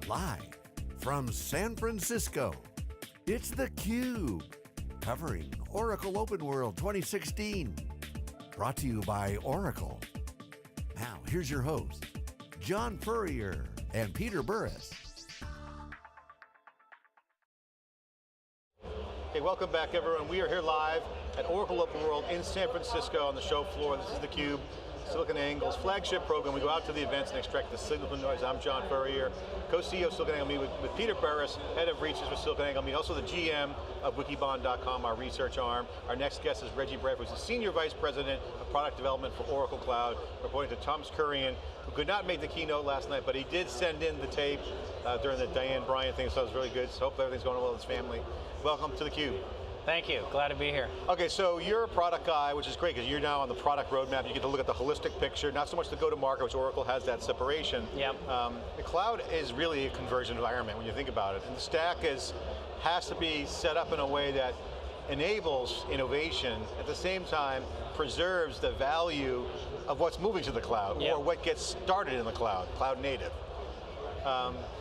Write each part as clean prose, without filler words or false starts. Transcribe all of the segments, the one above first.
Live from San Francisco, it's theCUBE, covering Oracle OpenWorld 2016. Brought to you by Oracle. Now, here's your host, John Furrier and Peter Burris. Hey, welcome back everyone. We are here live at Oracle OpenWorld in San Francisco on the show floor. This is theCUBE, SiliconANGLE's flagship program. We go out to the events and extract the signal from noise. I'm John Furrier, co-CEO of SiliconANGLE. I'm with Peter Burris, head of research with SiliconANGLE. I'm also the GM of Wikibon.com, our research arm. Our next guest is Reggie Bradford, who's the Senior Vice President of Product Development for Oracle Cloud, reporting to Thomas Kurian, who could not make the keynote last night, but he did send in the tape during the Diane Bryant thing, so it was really good. So hope everything's going well with his family. Welcome to theCUBE. Thank you, glad to be here. Okay, so you're a product guy, which is great, because you're now on the product roadmap. You get to look at the holistic picture, not so much the go-to-market, which Oracle has that separation. Yep. The cloud is really a convergent environment when you think about it, and the stack has to be set up in a way that enables innovation, at the same time preserves the value of what's moving to the cloud, yep, or what gets started in the cloud native.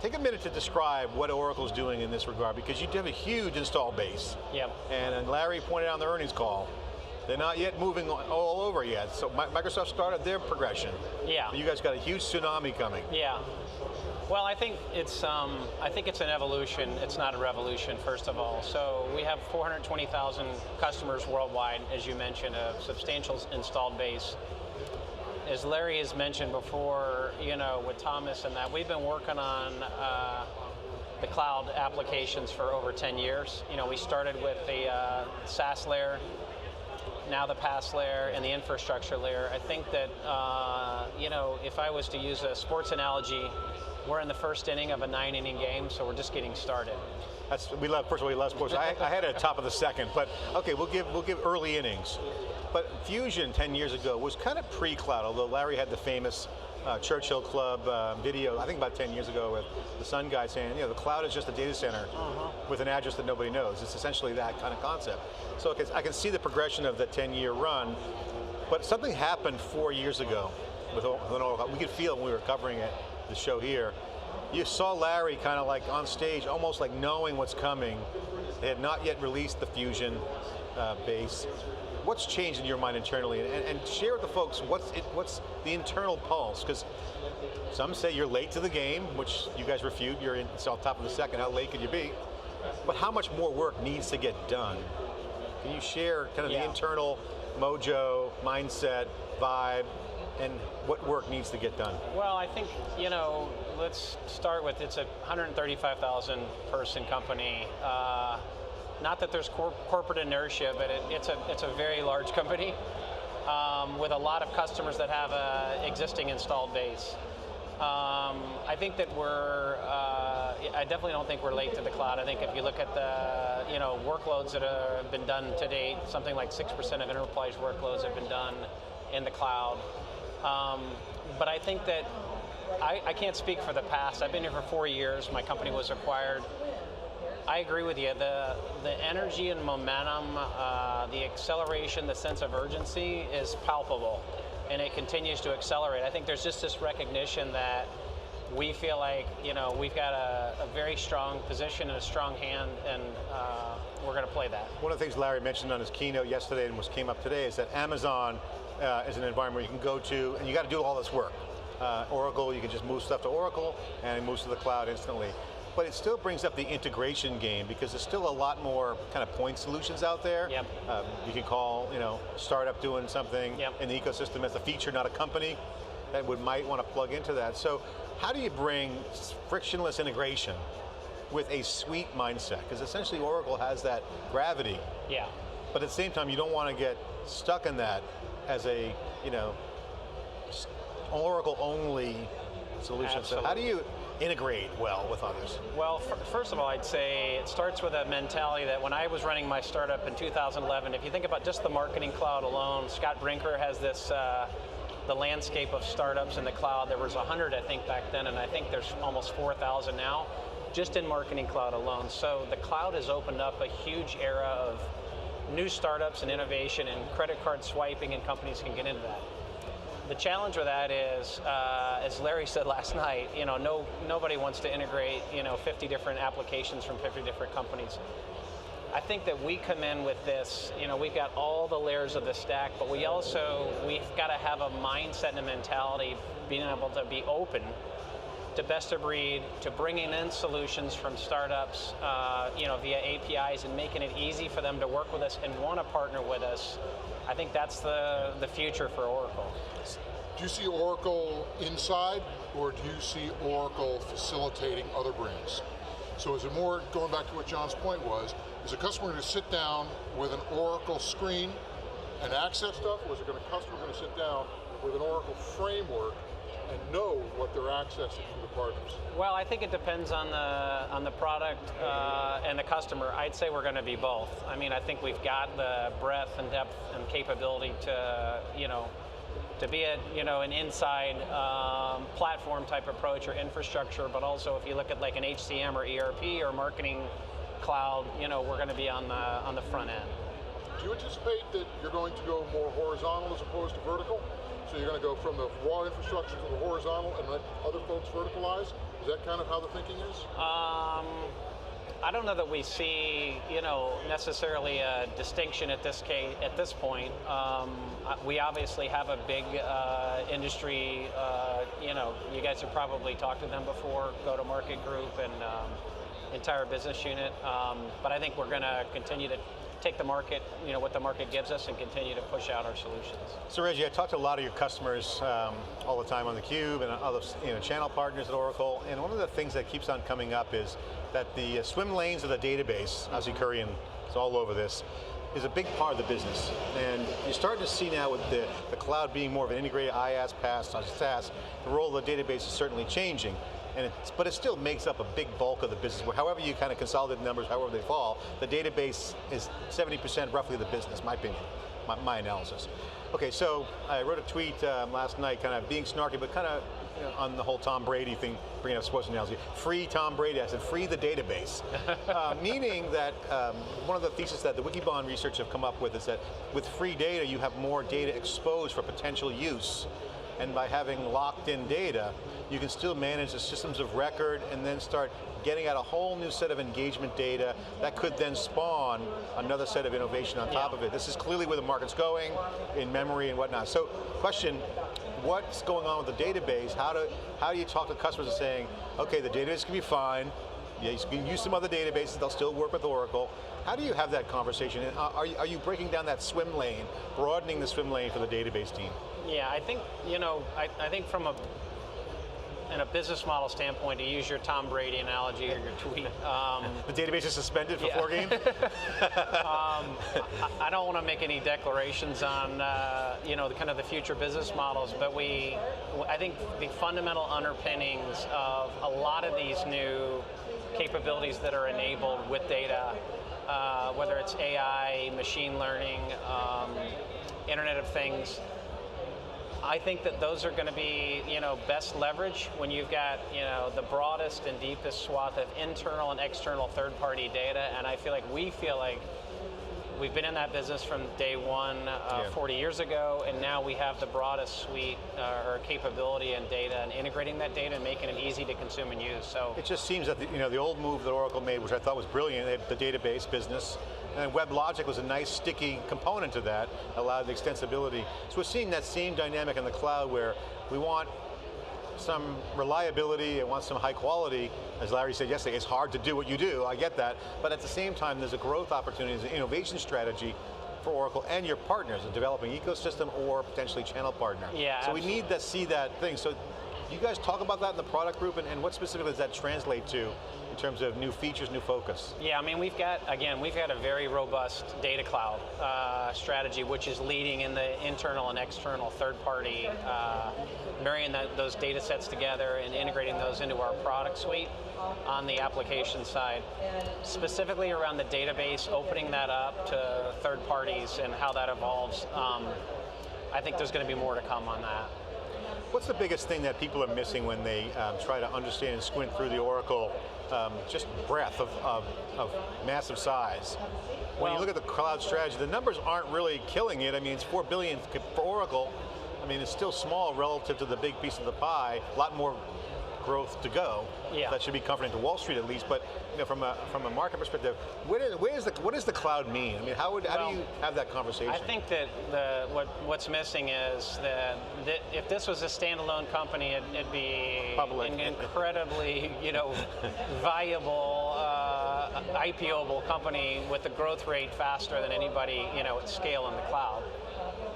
Take a minute to describe what Oracle's doing in this regard, because you have a huge install base. Yep. And Larry pointed out on the earnings call, they're not yet moving all over yet. So Microsoft started their progression. Yeah. But you guys got a huge tsunami coming. Yeah. Well, I think it's an evolution. It's not a revolution, first of all. So we have 420,000 customers worldwide, as you mentioned, a substantial installed base. As Larry has mentioned before, with Thomas and that, we've been working on the cloud applications for over 10 years. We started with the SaaS layer, now the PaaS layer, and the infrastructure layer. I think that, if I was to use a sports analogy, we're in the first inning of a 9-inning game, so we're just getting started. First of all, we love sports. I had it at top of the second, but okay, we'll give early innings. But Fusion 10 years ago was kind of pre-cloud, although Larry had the famous Churchill Club video, I think about 10 years ago, with the Sun guy saying, the cloud is just a data center with an address that nobody knows. It's essentially that kind of concept. So I can see the progression of the 10-year run, but something happened 4 years ago with Oracle. We could feel when we were covering it, the show here. You saw Larry kind of like on stage, almost like knowing what's coming. They had not yet released the Fusion base. What's changed in your mind internally? And share with the folks, what's the internal pulse? Because some say you're late to the game, which you guys refute, you're on top of the second, how late could you be? But how much more work needs to get done? Can you share kind of the internal mojo, mindset, vibe, and what work needs to get done? Well, I think, let's start with, it's a 135,000 person company. Not that there's corporate inertia, but it's a very large company with a lot of customers that have an existing installed base. I think that I definitely don't think we're late to the cloud. I think if you look at the workloads that have been done to date, something like 6% of enterprise workloads have been done in the cloud. But I think that I can't speak for the past. I've been here for 4 years. My company was acquired. I agree with you. The energy and momentum, the acceleration, the sense of urgency is palpable, and it continues to accelerate. I think there's just this recognition that we feel like we've got a very strong position and a strong hand, and we're going to play that. One of the things Larry mentioned on his keynote yesterday and came up today is that Amazon is an environment where you can go to, and you got to do all this work. Oracle, you can just move stuff to Oracle, and it moves to the cloud instantly. But it still brings up the integration game, because there's still a lot more kind of point solutions out there. Yep. You can call, startup doing something in the ecosystem as a feature, not a company, that might want to plug into that. So how do you bring frictionless integration with a suite mindset? Because essentially Oracle has that gravity. Yeah. But at the same time, you don't want to get stuck in that as a, Oracle only solution. Absolutely. So how do you integrate well with others? Well, first of all, I'd say it starts with a mentality that when I was running my startup in 2011, if you think about just the marketing cloud alone, Scott Brinker has this, the landscape of startups in the cloud. There was 100, I think, back then, and I think there's almost 4,000 now, just in marketing cloud alone. So the cloud has opened up a huge era of new startups and innovation and credit card swiping, and companies can get into that. The challenge with that is, as Larry said last night, nobody wants to integrate 50 different applications from 50 different companies. I think that we come in with this, we've got all the layers of the stack, but we've got to have a mindset and a mentality being able to be open to best of breed, to bringing in solutions from startups, via APIs and making it easy for them to work with us and want to partner with us. I think that's the future for Oracle. Do you see Oracle inside, or do you see Oracle facilitating other brands? So is it more, going back to what John's point was, is a customer going to sit down with an Oracle screen and access stuff, or is a customer going to sit down with an Oracle framework and know what they're accessing from the partners? Well, I think it depends on the product and the customer. I'd say we're going to be both. I mean, I think we've got the breadth and depth and capability to be an inside platform type approach or infrastructure, but also if you look at like an HCM or ERP or marketing cloud, we're going to be on the front end. Do you anticipate that you're going to go more horizontal as opposed to vertical? So you're going to go from the raw infrastructure to the horizontal and let other folks verticalize? Is that kind of how the thinking is? I don't know that we see, necessarily a distinction at this point. We obviously have a big industry. You guys have probably talked to them before. Go-to-market group and entire business unit. But I think we're going to continue to take the market, what the market gives us, and continue to push out our solutions. So Reggie, I talked to a lot of your customers all the time on theCUBE and other channel partners at Oracle, and one of the things that keeps on coming up is that the swim lanes of the database, Ozzy Curry is all over this, is a big part of the business. And you're starting to see now with the cloud being more of an integrated IaaS, PaaS, SaaS, the role of the database is certainly changing. But it still makes up a big bulk of the business. However you kind of consolidate the numbers, however they fall, the database is 70% roughly of the business, my opinion, my analysis. Okay, so I wrote a tweet last night, kind of being snarky, but kind of on the whole Tom Brady thing, bringing up sports analogy. Free Tom Brady, I said free the database. Meaning that one of the theses that the Wikibon research have come up with is that with free data, you have more data exposed for potential use. And by having locked in data, you can still manage the systems of record and then start getting at a whole new set of engagement data that could then spawn another set of innovation on top of it. This is clearly where the market's going, in memory and whatnot. So, question, what's going on with the database? How do you talk to customers and saying, okay, the database can be fine, yeah, you can use some other databases, they'll still work with Oracle. How do you have that conversation? And are you breaking down that swim lane, broadening the swim lane for the database team? Yeah, I think, I think from in a business model standpoint, to use your Tom Brady analogy or your tweet. The database is suspended for 4 games? I don't want to make any declarations on, kind of the future business models, but I think the fundamental underpinnings of a lot of these new capabilities that are enabled with data, whether it's AI, machine learning, Internet of Things, I think that those are going to be, best leverage when you've got, the broadest and deepest swath of internal and external third-party data. And I feel like we've been in that business from day one, 40 years ago, and now we have the broadest suite or capability and data, and integrating that data and making it easy to consume and use. So it just seems that the old move that Oracle made, which I thought was brilliant, they had the database business. And WebLogic was a nice sticky component to that, allowed the extensibility. So we're seeing that same dynamic in the cloud where we want some reliability, and want some high quality. As Larry said yesterday, it's hard to do what you do, I get that. But at the same time, there's a growth opportunity, there's an innovation strategy for Oracle and your partners, a developing ecosystem or potentially channel partner. Yeah, so absolutely. we need to see that thing. So you guys talk about that in the product group, and what specifically does that translate to in terms of new features, new focus? Yeah, I mean, we've got a very robust data cloud strategy, which is leading in the internal and external third-party, marrying those data sets together and integrating those into our product suite on the application side. Specifically around the database, opening that up to third parties and how that evolves, I think there's going to be more to come on that. What's the biggest thing that people are missing when they try to understand and squint through the Oracle just breadth of massive size? When you look at the cloud strategy, the numbers aren't really killing it. I mean, it's $4 billion for Oracle. I mean, it's still small relative to the big piece of the pie. A lot more growth to go. Yeah. That should be comforting to Wall Street at least. But from a market perspective, what does the cloud mean? I mean, how do you have that conversation? I think that what's missing is that if this was a standalone company, it'd be an incredibly valuable IPO-able company with a growth rate faster than anybody at scale in the cloud,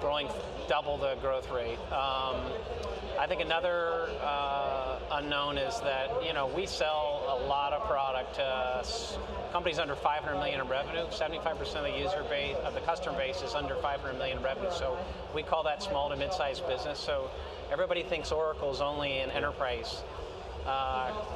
growing double the growth rate. I think another unknown is that we sell a lot of product to companies under 500 million in revenue. 75% of the user base of the customer base is under 500 million in revenue. So we call that small to mid-sized business. So everybody thinks Oracle is only an enterprise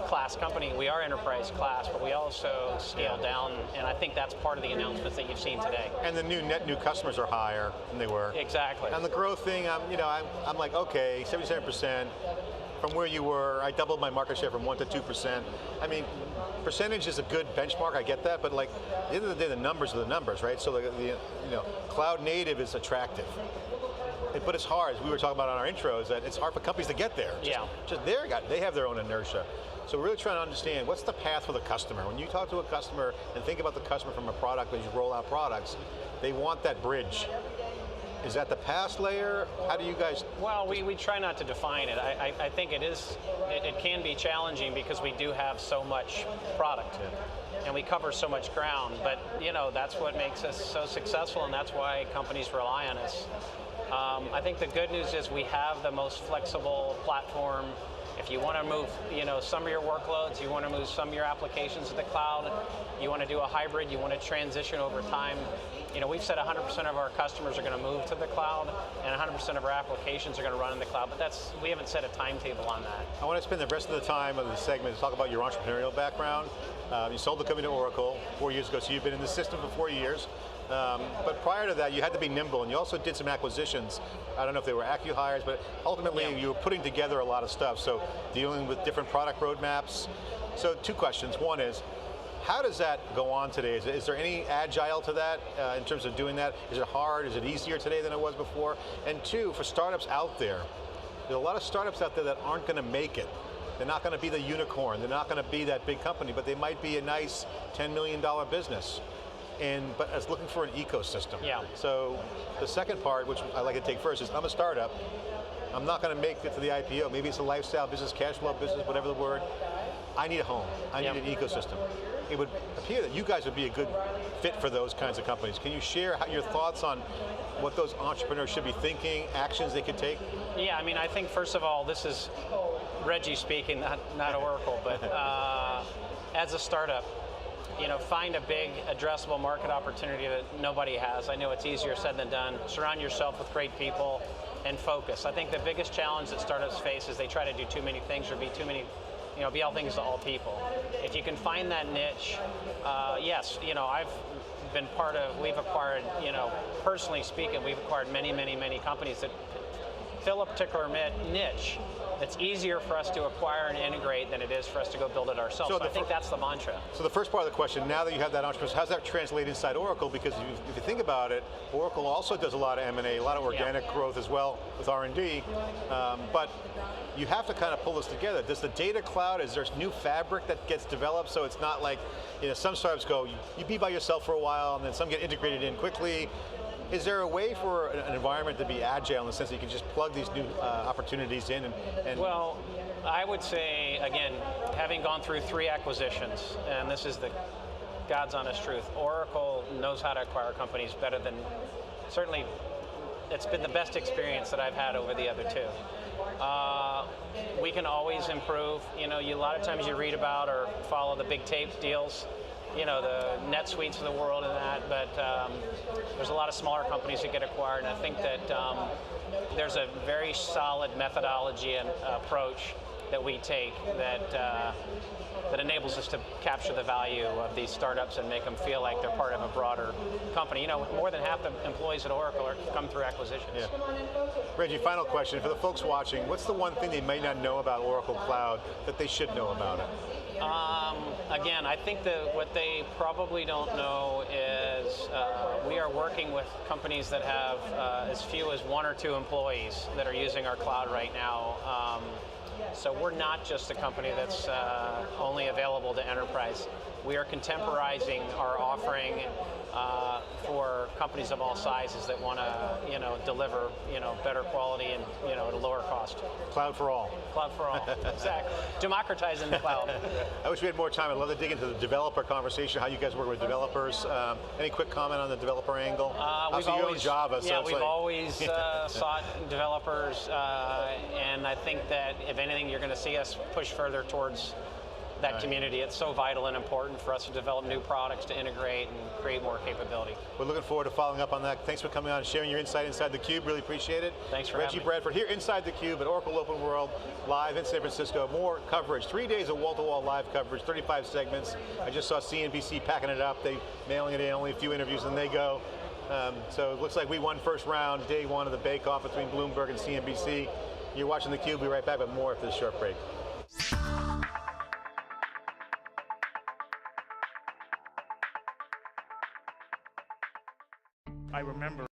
class company. We are enterprise class, but we also scale down, and I think that's part of the announcements that you've seen today. And the net new customers are higher than they were. Exactly. And the growth thing, I'm like, okay, 77%. From where you were, I doubled my market share from 1% to 2%. I mean, percentage is a good benchmark, I get that, but like, at the end of the day, the numbers are the numbers, right? So cloud native is attractive. But it's hard, as we were talking about on our intros, that it's hard for companies to get there. They have their own inertia. So we're really trying to understand, what's the path for the customer? When you talk to a customer and think about the customer from a product, as you roll out products, they want that bridge. Is that the PaaS layer? How do you guys? Well, we try not to define it. I think it can be challenging because we do have so much product. And we cover so much ground, but that's what makes us so successful, and that's why companies rely on us. I think the good news is we have the most flexible platform. If you want to move, some of your workloads, you want to move some of your applications to the cloud, you want to do a hybrid, you want to transition over time. We've said 100% of our customers are going to move to the cloud, and 100% of our applications are going to run in the cloud, but we haven't set a timetable on that. I want to spend the rest of the time of the segment to talk about your entrepreneurial background. You sold the company to Oracle 4 years ago, so you've been in the system for 4 years. But prior to that, you had to be nimble, and you also did some acquisitions. I don't know if they were acqui-hires, but ultimately you were putting together a lot of stuff, so dealing with different product roadmaps. So 2 questions. One is, how does that go on today? Is there any agile to that in terms of doing that? Is it hard? Is it easier today than it was before? And 2, for startups out there, there's a lot of startups out there that aren't going to make it. They're not going to be the unicorn. They're not going to be that big company, but they might be a nice $10 million business. But as looking for an ecosystem. Yeah. So the second part, which I like to take first, is I'm a startup. I'm not going to make it to the IPO. Maybe it's a lifestyle business, cash flow business, whatever the word. I need a home. I need an ecosystem. It would appear that you guys would be a good fit for those kinds of companies. Can you share your thoughts on what those entrepreneurs should be thinking, actions they could take? Yeah, I mean, I think first of all, this is Reggie speaking, not Oracle, but as a startup, find a big addressable market opportunity that nobody has. I know it's easier said than done. Surround yourself with great people and focus. I think the biggest challenge that startups face is they try to do too many things or be all things to all people. If you can find that niche, yes, we've acquired, personally speaking, we've acquired many, many, many companies that fill a particular niche that's easier for us to acquire and integrate than it is for us to go build it ourselves. So I think that's the mantra. So the first part of the question, now that you have that entrepreneur, how does that translate inside Oracle? Because if you think about it, Oracle also does a lot of M&A, a lot of organic growth as well with R&D, but you have to kind of pull this together. Does the data cloud, is there new fabric that gets developed so it's not like, some startups go, you be by yourself for a while and then some get integrated in quickly. Is there a way for an environment to be agile in the sense that you can just plug these new opportunities in? Well, I would say, again, having gone through 3 acquisitions, and this is the God's honest truth, Oracle knows how to acquire companies better than, certainly, it's been the best experience that I've had over the other 2. We can always improve. A lot of times you read about or follow the big tape deals, the NetSuites of the world and that, but there's a lot of smaller companies that get acquired, and I think that there's a very solid methodology and approach that we take that enables us to capture the value of these startups and make them feel like they're part of a broader company. More than half the employees at Oracle come through acquisitions. Yeah. Reggie, final question. For the folks watching, what's the one thing they may not know about Oracle Cloud that they should know about it? Again, I think that what they probably don't know is we are working with companies that have as few as 1 or 2 employees that are using our cloud right now. So we're not just a company that's only available to enterprise. We are contemporizing our offering for companies of all sizes that want to, deliver, better quality and, at a lower cost. Cloud for all. Cloud for all, exactly. Democratizing the cloud. I wish we had more time. I'd love to dig into the developer conversation, how you guys work with developers. Any quick comment on the developer angle? We've always Java, yeah, we've always sought developers, and I think that if anything, you're going to see us push further towards that community. It's so vital and important for us to develop new products to integrate and create more capability. We're looking forward to following up on that. Thanks for coming on and sharing your insight inside theCUBE. Really appreciate it. Thanks for Reggie having me. Bradford here inside theCUBE at Oracle OpenWorld, live in San Francisco. More coverage, 3 days of wall-to-wall live coverage, 35 segments. I just saw CNBC packing it up. They mailing it in, only a few interviews and they go. So it looks like we won first round, day 1 of the bake-off between Bloomberg and CNBC. You're watching theCUBE. We'll be right back with more after this short break. I remember